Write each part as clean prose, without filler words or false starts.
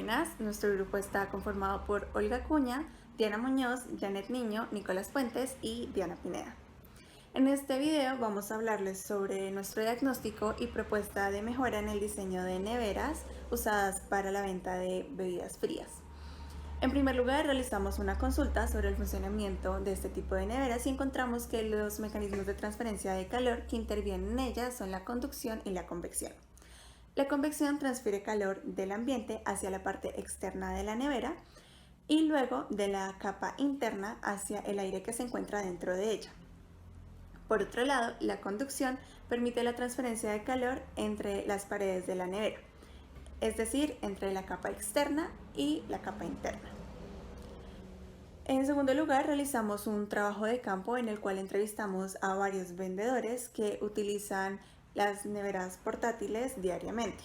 Buenas, nuestro grupo está conformado por Olga Cuña, Diana Muñoz, Janet Niño, Nicolás Fuentes y Diana Pineda. En este video vamos a hablarles sobre nuestro diagnóstico y propuesta de mejora en el diseño de neveras usadas para la venta de bebidas frías. En primer lugar, realizamos una consulta sobre el funcionamiento de este tipo de neveras y encontramos que los mecanismos de transferencia de calor que intervienen en ellas son la conducción y la convección. La convección transfiere calor del ambiente hacia la parte externa de la nevera y luego de la capa interna hacia el aire que se encuentra dentro de ella. Por otro lado, la conducción permite la transferencia de calor entre las paredes de la nevera, es decir, entre la capa externa y la capa interna. En segundo lugar, realizamos un trabajo de campo en el cual entrevistamos a varios vendedores que utilizan las neveras portátiles diariamente.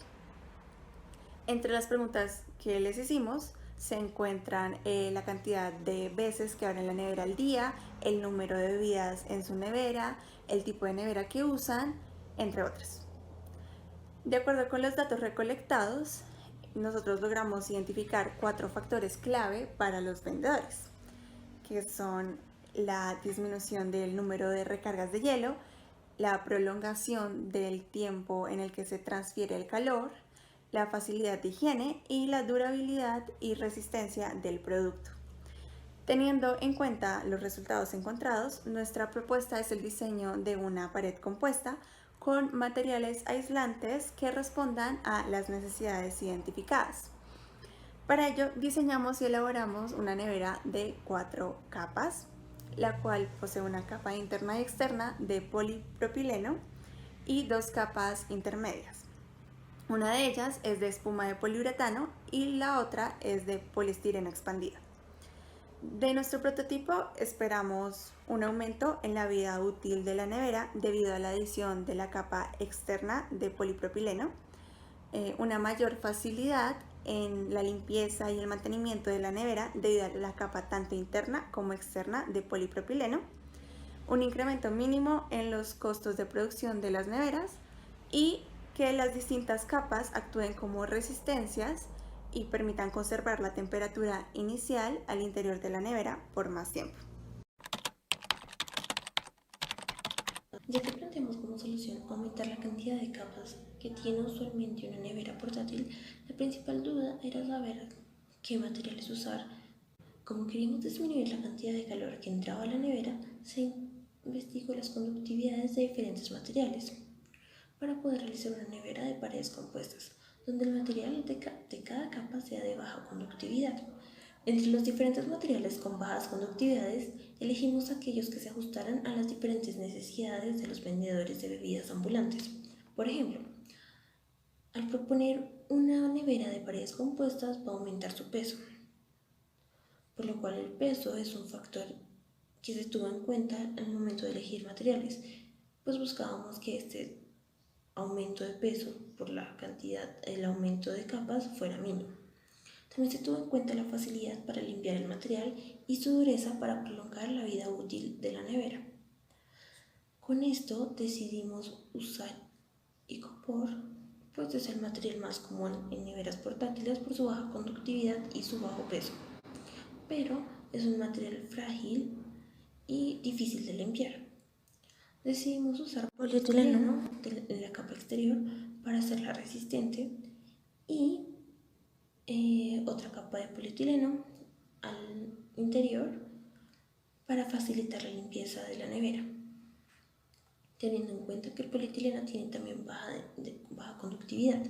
Entre las preguntas que les hicimos se encuentran la cantidad de veces que abren la nevera al día, el número de bebidas en su nevera, el tipo de nevera que usan, entre otras. De acuerdo con los datos recolectados, nosotros logramos identificar 4 factores clave para los vendedores, que son la disminución del número de recargas de hielo, la prolongación del tiempo en el que se transfiere el calor, la facilidad de higiene y la durabilidad y resistencia del producto. Teniendo en cuenta los resultados encontrados, nuestra propuesta es el diseño de una pared compuesta con materiales aislantes que respondan a las necesidades identificadas. Para ello, diseñamos y elaboramos una nevera de 4 capas, la cual posee una capa interna y externa de polipropileno y 2 capas intermedias. Una de ellas es de espuma de poliuretano y la otra es de poliestireno expandido. De nuestro prototipo esperamos un aumento en la vida útil de la nevera debido a la adición de la capa externa de polipropileno, una mayor facilidad en la limpieza y el mantenimiento de la nevera debido a la capa tanto interna como externa de polipropileno, un incremento mínimo en los costos de producción de las neveras y que las distintas capas actúen como resistencias y permitan conservar la temperatura inicial al interior de la nevera por más tiempo. Ya que planteamos como solución aumentar la cantidad de capas que tiene usualmente una nevera portátil, la principal duda era saber qué materiales usar. Como queríamos disminuir la cantidad de calor que entraba a la nevera, se investigó las conductividades de diferentes materiales para poder realizar una nevera de paredes compuestas, donde el material de cada capa sea de baja conductividad. Entre los diferentes materiales con bajas conductividades, elegimos aquellos que se ajustaran a las diferentes necesidades de los vendedores de bebidas ambulantes. Por ejemplo, al proponer una nevera de paredes compuestas va a aumentar su peso, por lo cual el peso es un factor que se tuvo en cuenta al momento de elegir materiales, pues buscábamos que este aumento de peso por la cantidad, el aumento de capas fuera mínimo. También se tuvo en cuenta la facilidad para limpiar el material y su dureza para prolongar la vida útil de la nevera. Con esto decidimos usar icopor, pues es el material más común en neveras portátiles por su baja conductividad y su bajo peso, pero es un material frágil y difícil de limpiar. Decidimos usar polietileno en la capa exterior para hacerla resistente y otra capa de polietileno al interior para facilitar la limpieza de la nevera, teniendo en cuenta que el polietileno tiene también baja conductividad.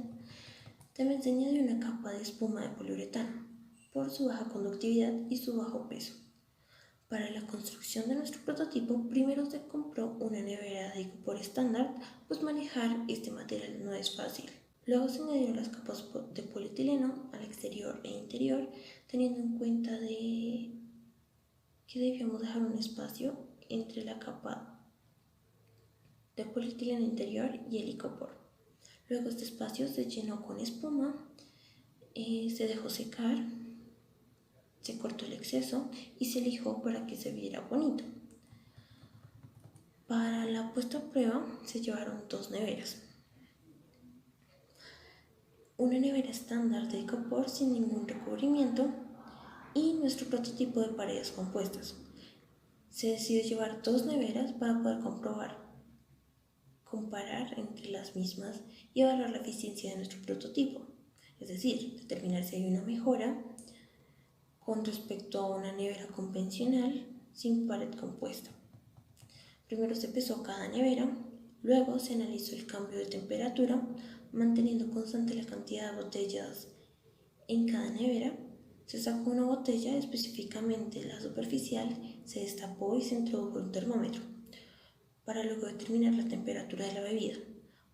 También se añadió una capa de espuma de poliuretano por su baja conductividad y su bajo peso. Para la construcción de nuestro prototipo, primero se compró una nevera de icopor estándar, pues manejar este material no es fácil. Luego se añadieron las capas de polietileno al exterior e interior, teniendo en cuenta que debíamos dejar un espacio entre la capa de polietileno interior y el icopor. Luego este espacio se llenó con espuma, se dejó secar, se cortó el exceso y se lijó para que se viera bonito. Para la puesta a prueba se llevaron 2 neveras. una nevera estándar de icopor sin ningún recubrimiento y nuestro prototipo de paredes compuestas. Se decidió llevar 2 neveras para poder comparar entre las mismas y evaluar la eficiencia de nuestro prototipo, es decir, determinar si hay una mejora con respecto a una nevera convencional sin pared compuesta. Primero se pesó cada nevera, luego se analizó el cambio de temperatura, manteniendo constante la cantidad de botellas en cada nevera. Se sacó una botella, específicamente la superficial, se destapó y se introdujo un termómetro, para luego determinar la temperatura de la bebida.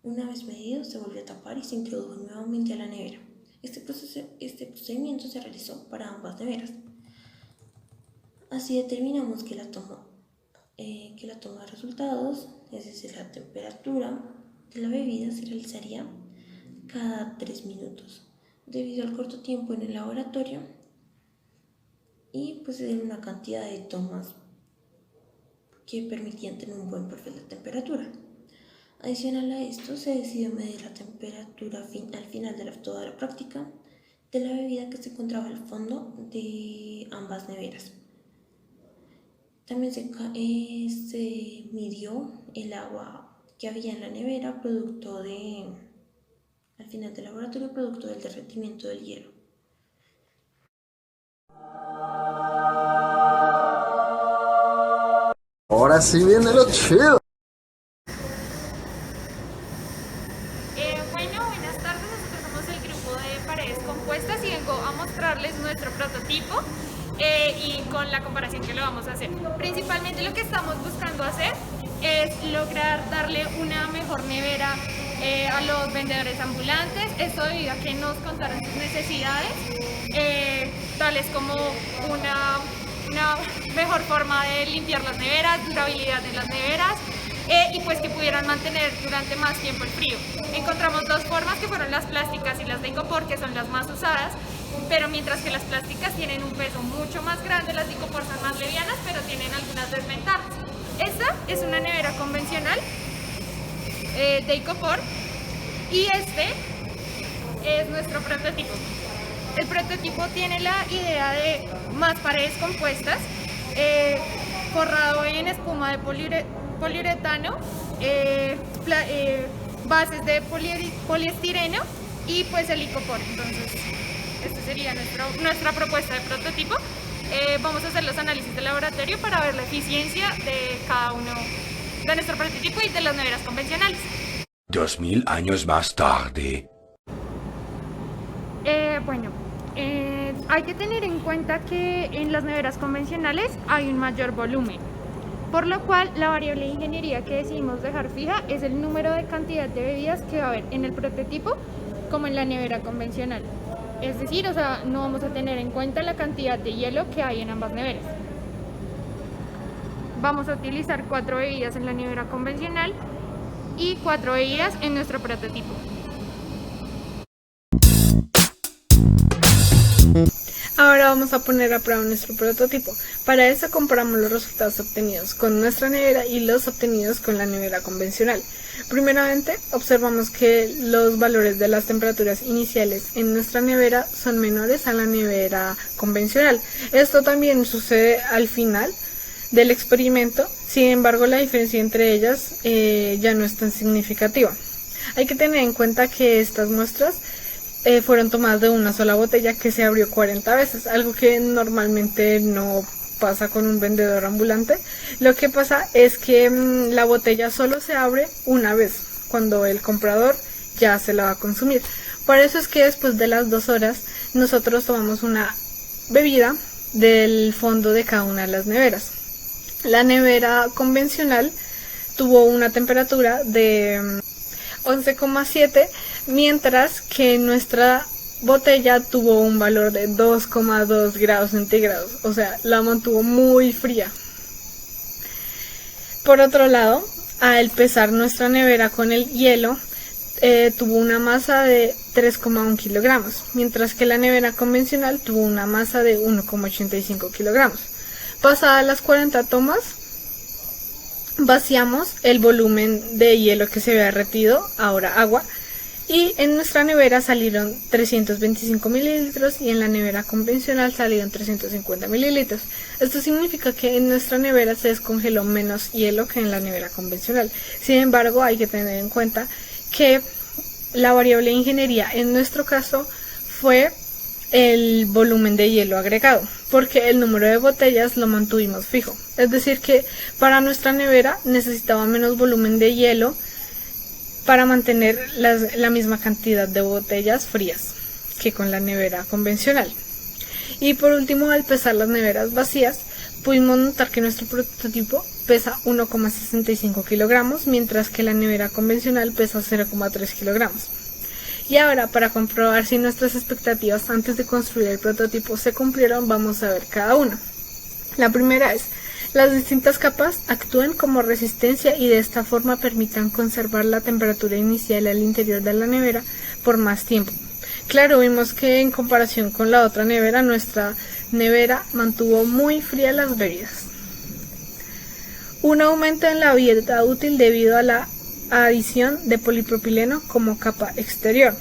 Una vez medido, se volvió a tapar y se introdujo nuevamente a la nevera. Este procedimiento se realizó para ambas neveras. Así determinamos que la toma de resultados, es decir, la temperatura de la bebida, se realizaría cada 3 minutos, debido al corto tiempo en el laboratorio y pues en una cantidad de tomas que permitían tener un buen perfil de temperatura. Adicional a esto, se decidió medir la temperatura al final de toda la práctica de la bebida que se encontraba al fondo de ambas neveras. También se midió el agua que había en la nevera al final del laboratorio, producto del derretimiento del hielo. Ahora sí viene lo chido. Bueno, buenas tardes, nosotros somos el grupo de paredes compuestas y vengo a mostrarles nuestro prototipo y con la comparación que lo vamos a hacer. Principalmente lo que estamos buscando hacer es lograr darle una mejor nevera a los vendedores ambulantes, esto debido a que nos contaron sus necesidades, tales como una mejor forma de limpiar las neveras, durabilidad de las neveras y pues que pudieran mantener durante más tiempo el frío. Encontramos 2 formas, que fueron las plásticas y las de icopor, que son las más usadas, pero mientras que las plásticas tienen un peso mucho más grande, las de icopor son más livianas, pero tienen algunas desventajas. Esta es una nevera convencional de icopor y este es nuestro prototipo. El prototipo tiene la idea de más paredes compuestas, forrado en espuma de poliuretano, bases de poliestireno y pues el icopor. Entonces, esta sería nuestra propuesta de prototipo. Vamos a hacer los análisis de laboratorio para ver la eficiencia de cada uno de nuestro prototipo y de las neveras convencionales. 2000 años más tarde. Hay que tener en cuenta que en las neveras convencionales hay un mayor volumen, por lo cual la variable de ingeniería que decidimos dejar fija es el número de cantidad de bebidas que va a haber en el prototipo como en la nevera convencional. Es decir, no vamos a tener en cuenta la cantidad de hielo que hay en ambas neveras. Vamos a utilizar 4 bebidas en la nevera convencional y 4 bebidas en nuestro prototipo. Ahora vamos a poner a prueba nuestro prototipo. Para eso comparamos los resultados obtenidos con nuestra nevera y los obtenidos con la nevera convencional. Primeramente, observamos que los valores de las temperaturas iniciales en nuestra nevera son menores a la nevera convencional. Esto también sucede al final del experimento, sin embargo la diferencia entre ellas ya no es tan significativa. Hay que tener en cuenta que estas muestras fueron tomadas de una sola botella que se abrió 40 veces, algo que normalmente no pasa con un vendedor ambulante. Lo que pasa es que la botella solo se abre una vez, cuando el comprador ya se la va a consumir. Por eso es que después de las 2 horas nosotros tomamos una bebida del fondo de cada una de las neveras. La nevera convencional tuvo una temperatura de 11,7, mientras que nuestra botella tuvo un valor de 2,2 grados centígrados, o sea, la mantuvo muy fría. Por otro lado, al pesar nuestra nevera con el hielo, tuvo una masa de 3,1 kilogramos, mientras que la nevera convencional tuvo una masa de 1,85 kilogramos. Pasadas las 40 tomas, vaciamos el volumen de hielo que se había derretido, ahora agua, Y en nuestra nevera salieron 325 mililitros y en la nevera convencional salieron 350 mililitros. Esto significa que en nuestra nevera se descongeló menos hielo que en la nevera convencional. Sin embargo, hay que tener en cuenta que la variable de ingeniería en nuestro caso fue el volumen de hielo agregado, porque el número de botellas lo mantuvimos fijo. Es decir que para nuestra nevera necesitaba menos volumen de hielo para mantener la misma cantidad de botellas frías que con la nevera convencional. Y por último, al pesar las neveras vacías, pudimos notar que nuestro prototipo pesa 1,65 kilogramos, mientras que la nevera convencional pesa 0,3 kilogramos. Y ahora, para comprobar si nuestras expectativas antes de construir el prototipo se cumplieron, vamos a ver cada una. La primera es: las distintas capas actúen como resistencia y de esta forma permitan conservar la temperatura inicial al interior de la nevera por más tiempo. Claro, vimos que en comparación con la otra nevera, nuestra nevera mantuvo muy frías las bebidas. Un aumento en la vida útil debido a la adición de polipropileno como capa exterior.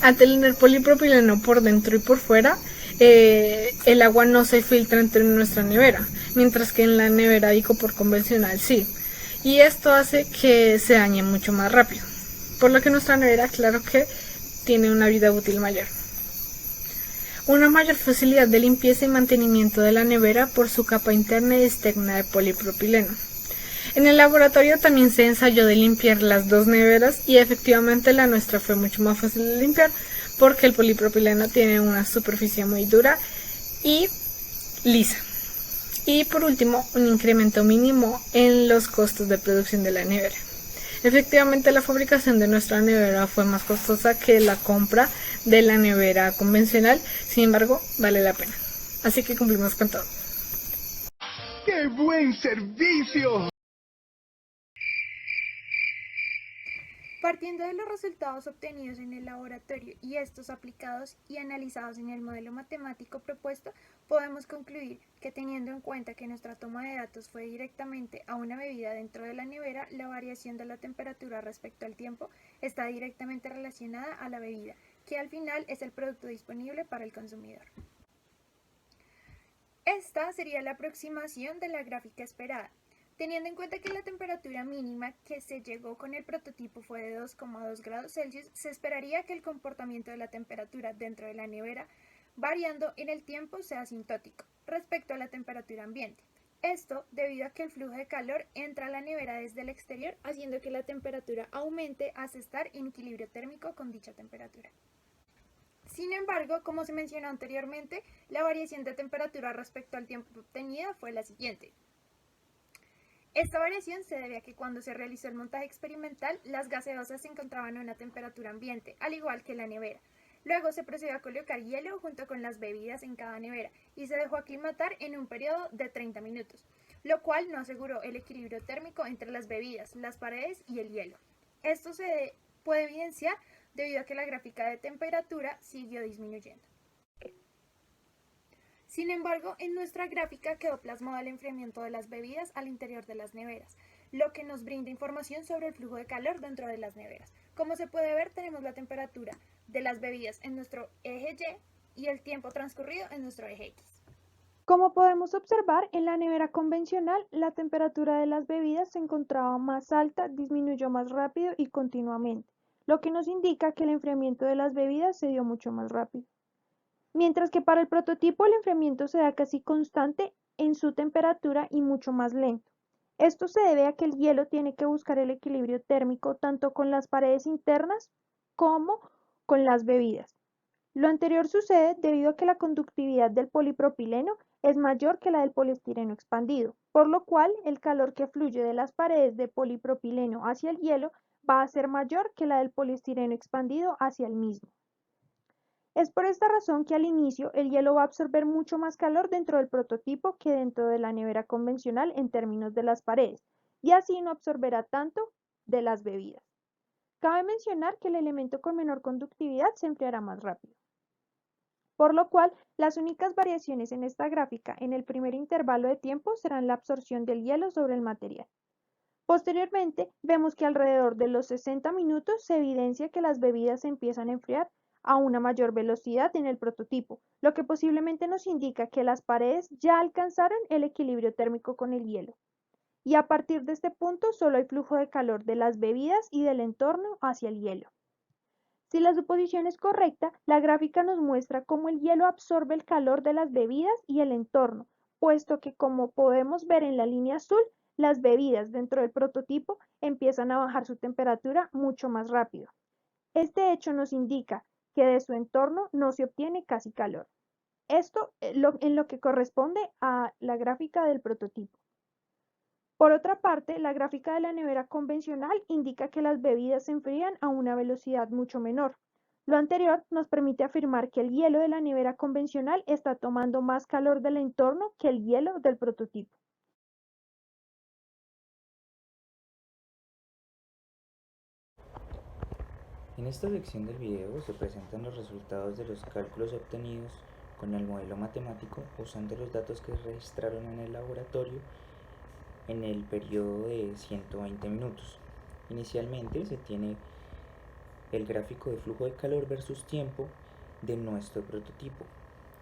Al tener polipropileno por dentro y por fuera, el agua no se filtra entre nuestra nevera, mientras que en la nevera icopor convencional sí, y esto hace que se dañe mucho más rápido, por lo que nuestra nevera, claro que tiene una vida útil mayor. Una mayor facilidad de limpieza y mantenimiento de la nevera por su capa interna y externa de polipropileno. En el laboratorio también se ensayó de limpiar las dos neveras y efectivamente la nuestra fue mucho más fácil de limpiar porque el polipropileno tiene una superficie muy dura y lisa. Y por último, un incremento mínimo en los costos de producción de la nevera. Efectivamente, la fabricación de nuestra nevera fue más costosa que la compra de la nevera convencional, sin embargo, vale la pena. Así que cumplimos con todo. ¡Qué buen servicio! Partiendo de los resultados obtenidos en el laboratorio y estos aplicados y analizados en el modelo matemático propuesto, podemos concluir que teniendo en cuenta que nuestra toma de datos fue directamente a una bebida dentro de la nevera, la variación de la temperatura respecto al tiempo está directamente relacionada a la bebida, que al final es el producto disponible para el consumidor. Esta sería la aproximación de la gráfica esperada. Teniendo en cuenta que la temperatura mínima que se llegó con el prototipo fue de 2,2 grados Celsius, se esperaría que el comportamiento de la temperatura dentro de la nevera, variando en el tiempo, sea asintótico respecto a la temperatura ambiente. Esto debido a que el flujo de calor entra a la nevera desde el exterior, haciendo que la temperatura aumente hasta estar en equilibrio térmico con dicha temperatura. Sin embargo, como se mencionó anteriormente, la variación de temperatura respecto al tiempo obtenida fue la siguiente. Esta variación se debe a que cuando se realizó el montaje experimental, las gaseosas se encontraban a una temperatura ambiente, al igual que la nevera. Luego se procedió a colocar hielo junto con las bebidas en cada nevera y se dejó aclimatar en un periodo de 30 minutos, lo cual no aseguró el equilibrio térmico entre las bebidas, las paredes y el hielo. Esto se puede evidenciar debido a que la gráfica de temperatura siguió disminuyendo. Sin embargo, en nuestra gráfica quedó plasmado el enfriamiento de las bebidas al interior de las neveras, lo que nos brinda información sobre el flujo de calor dentro de las neveras. Como se puede ver, tenemos la temperatura de las bebidas en nuestro eje Y y el tiempo transcurrido en nuestro eje X. Como podemos observar, en la nevera convencional, la temperatura de las bebidas se encontraba más alta, disminuyó más rápido y continuamente, lo que nos indica que el enfriamiento de las bebidas se dio mucho más rápido. Mientras que para el prototipo el enfriamiento se da casi constante en su temperatura y mucho más lento. Esto se debe a que el hielo tiene que buscar el equilibrio térmico tanto con las paredes internas como con las bebidas. Lo anterior sucede debido a que la conductividad del polipropileno es mayor que la del poliestireno expandido, por lo cual el calor que fluye de las paredes de polipropileno hacia el hielo va a ser mayor que la del poliestireno expandido hacia el mismo. Es por esta razón que al inicio el hielo va a absorber mucho más calor dentro del prototipo que dentro de la nevera convencional en términos de las paredes, y así no absorberá tanto de las bebidas. Cabe mencionar que el elemento con menor conductividad se enfriará más rápido. Por lo cual, las únicas variaciones en esta gráfica en el primer intervalo de tiempo serán la absorción del hielo sobre el material. Posteriormente, vemos que alrededor de los 60 minutos se evidencia que las bebidas se empiezan a enfriar a una mayor velocidad en el prototipo, lo que posiblemente nos indica que las paredes ya alcanzaron el equilibrio térmico con el hielo. Y a partir de este punto solo hay flujo de calor de las bebidas y del entorno hacia el hielo. Si la suposición es correcta, la gráfica nos muestra cómo el hielo absorbe el calor de las bebidas y el entorno, puesto que, como podemos ver en la línea azul, las bebidas dentro del prototipo empiezan a bajar su temperatura mucho más rápido. Este hecho nos indica que de su entorno no se obtiene casi calor. Esto en lo que corresponde a la gráfica del prototipo. Por otra parte, la gráfica de la nevera convencional indica que las bebidas se enfrían a una velocidad mucho menor. Lo anterior nos permite afirmar que el hielo de la nevera convencional está tomando más calor del entorno que el hielo del prototipo. En esta sección del video se presentan los resultados de los cálculos obtenidos con el modelo matemático usando los datos que se registraron en el laboratorio en el periodo de 120 minutos. Inicialmente se tiene el gráfico de flujo de calor versus tiempo de nuestro prototipo.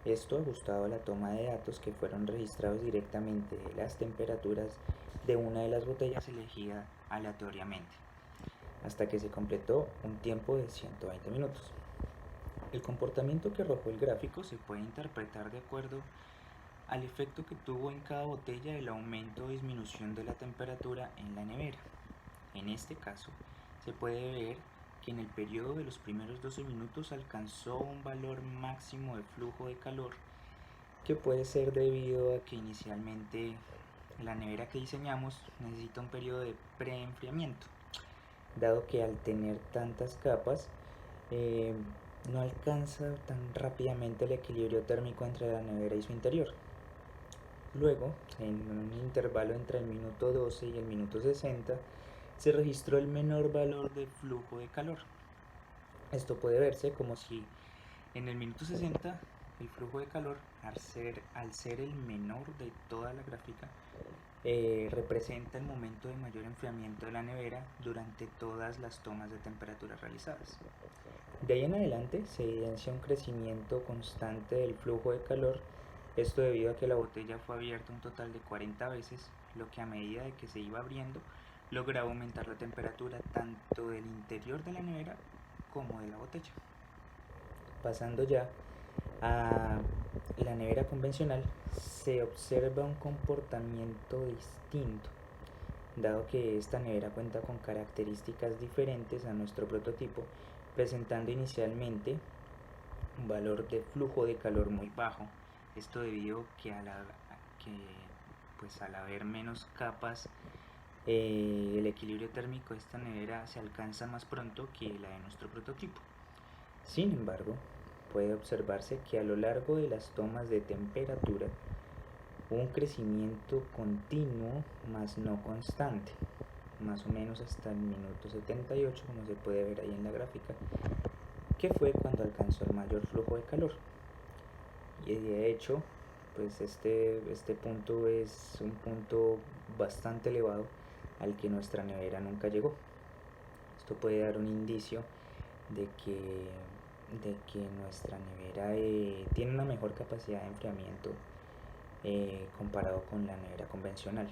Esto ajustado a la toma de datos que fueron registrados directamente de las temperaturas de una de las botellas elegida aleatoriamente, hasta que se completó un tiempo de 120 minutos. El comportamiento que arrojó el gráfico se puede interpretar de acuerdo al efecto que tuvo en cada botella el aumento o disminución de la temperatura en la nevera. En este caso, se puede ver que en el periodo de los primeros 12 minutos alcanzó un valor máximo de flujo de calor, que puede ser debido a que inicialmente la nevera que diseñamos necesita un periodo de preenfriamiento, dado que al tener tantas capas no alcanza tan rápidamente el equilibrio térmico entre la nevera y su interior. Luego, en un intervalo entre el minuto 12 y el minuto 60, se registró el menor valor de flujo de calor. Esto puede verse como si en el minuto 60 el flujo de calor, al ser el menor de toda la gráfica, representa el momento de mayor enfriamiento de la nevera durante todas las tomas de temperatura realizadas. De ahí en adelante se evidencia un crecimiento constante del flujo de calor, esto debido a que la botella fue abierta un total de 40 veces, lo que a medida de que se iba abriendo lograba aumentar la temperatura tanto del interior de la nevera como de la botella. Pasando ya a la nevera convencional, se observa un comportamiento distinto, dado que esta nevera cuenta con características diferentes a nuestro prototipo, presentando inicialmente un valor de flujo de calor muy bajo. Esto debido a que al haber menos capas, el equilibrio térmico de esta nevera se alcanza más pronto que la de nuestro prototipo. Sin embargo, puede observarse que a lo largo de las tomas de temperatura hubo un crecimiento continuo, más no constante, más o menos hasta el minuto 78, como se puede ver ahí en la gráfica, que fue cuando alcanzó el mayor flujo de calor. Y de hecho, pues este punto es un punto bastante elevado al que nuestra nevera nunca llegó. Esto puede dar un indicio de que nuestra nevera tiene una mejor capacidad de enfriamiento comparado con la nevera convencional.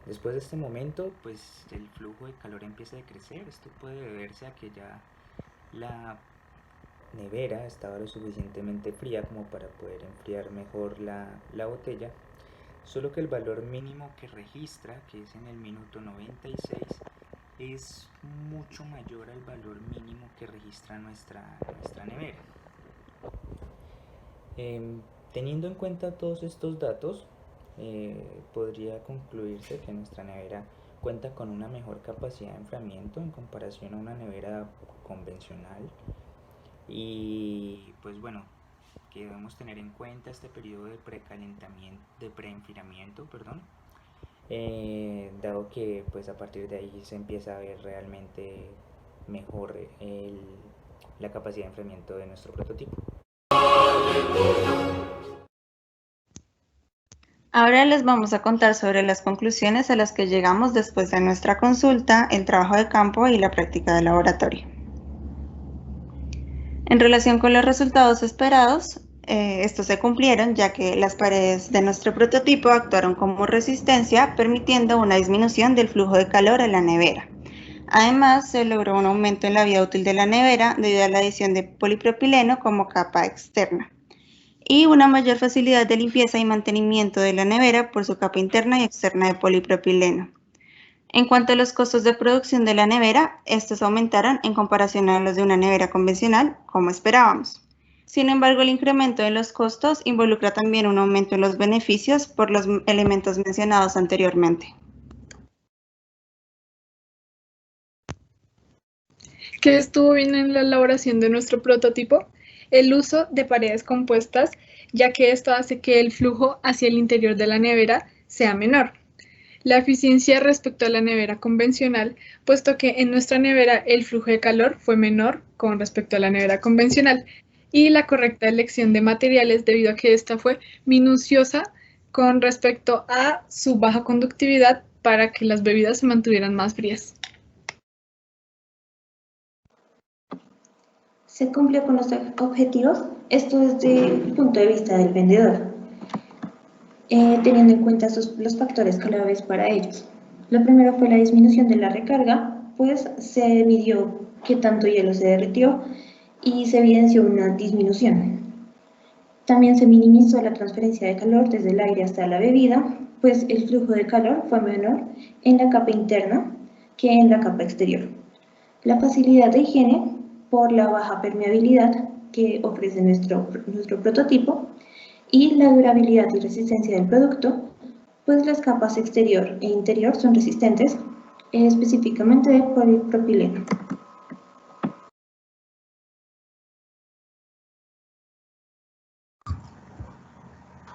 Después de este momento, pues el flujo de calor empieza a decrecer. Esto puede deberse a que ya la nevera estaba lo suficientemente fría como para poder enfriar mejor la botella, solo que el valor mínimo que registra, que es en el minuto 96, es mucho mayor al valor mínimo que registra nuestra nevera. Teniendo en cuenta todos estos datos, podría concluirse que nuestra nevera cuenta con una mejor capacidad de enfriamiento en comparación a una nevera convencional. Y pues bueno, que debemos tener en cuenta este periodo de preenfriamiento, dado que pues a partir de ahí se empieza a ver realmente mejor la capacidad de enfriamiento de nuestro prototipo. Ahora les vamos a contar sobre las conclusiones a las que llegamos después de nuestra consulta, el trabajo de campo y la práctica de laboratorio. En relación con los resultados esperados, estos se cumplieron ya que las paredes de nuestro prototipo actuaron como resistencia, permitiendo una disminución del flujo de calor en la nevera. Además, se logró un aumento en la vida útil de la nevera debido a la adición de polipropileno como capa externa y una mayor facilidad de limpieza y mantenimiento de la nevera por su capa interna y externa de polipropileno. En cuanto a los costos de producción de la nevera, estos aumentaron en comparación a los de una nevera convencional, como esperábamos. Sin embargo, el incremento de los costos involucra también un aumento en los beneficios por los elementos mencionados anteriormente. ¿Qué estuvo bien en la elaboración de nuestro prototipo? El uso de paredes compuestas, ya que esto hace que el flujo hacia el interior de la nevera sea menor. La eficiencia respecto a la nevera convencional, puesto que en nuestra nevera el flujo de calor fue menor con respecto a la nevera convencional, y la correcta elección de materiales debido a que esta fue minuciosa con respecto a su baja conductividad para que las bebidas se mantuvieran más frías. ¿Se cumplió con los objetivos? Esto desde el punto de vista del vendedor, teniendo en cuenta los factores claves para ellos. Lo primero fue la disminución de la recarga, pues se midió qué tanto hielo se derritió y se evidenció una disminución. También se minimizó la transferencia de calor desde el aire hasta la bebida, pues el flujo de calor fue menor en la capa interna que en la capa exterior. La facilidad de higiene por la baja permeabilidad que ofrece nuestro prototipo y la durabilidad y resistencia del producto, pues las capas exterior e interior son resistentes, específicamente de polipropileno.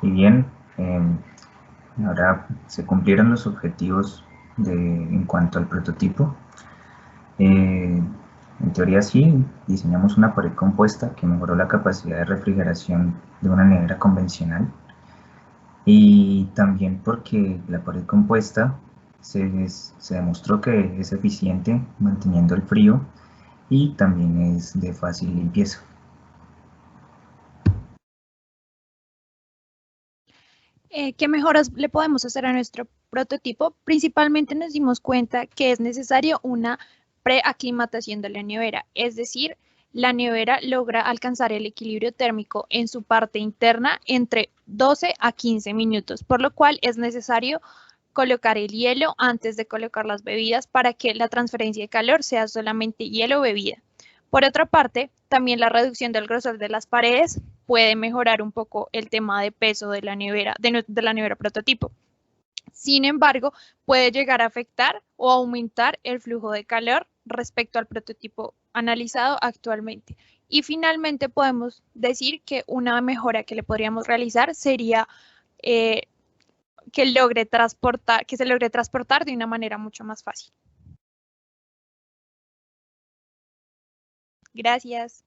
Y bien, ahora se cumplieron los objetivos en cuanto al prototipo. En teoría sí, diseñamos una pared compuesta que mejoró la capacidad de refrigeración de una nevera convencional, y también porque la pared compuesta se demostró que es eficiente manteniendo el frío y también es de fácil limpieza. ¿Qué mejoras le podemos hacer a nuestro prototipo? Principalmente nos dimos cuenta que es necesario una preaclimatación de la nevera, es decir, la nevera logra alcanzar el equilibrio térmico en su parte interna entre 12 a 15 minutos, por lo cual es necesario colocar el hielo antes de colocar las bebidas para que la transferencia de calor sea solamente hielo o bebida. Por otra parte, también la reducción del grosor de las paredes puede mejorar un poco el tema de peso de la nevera, de la nevera prototipo. Sin embargo, puede llegar a afectar o aumentar el flujo de calor respecto al prototipo analizado actualmente. Y finalmente podemos decir que una mejora que le podríamos realizar sería que se logre transportar de una manera mucho más fácil. Gracias.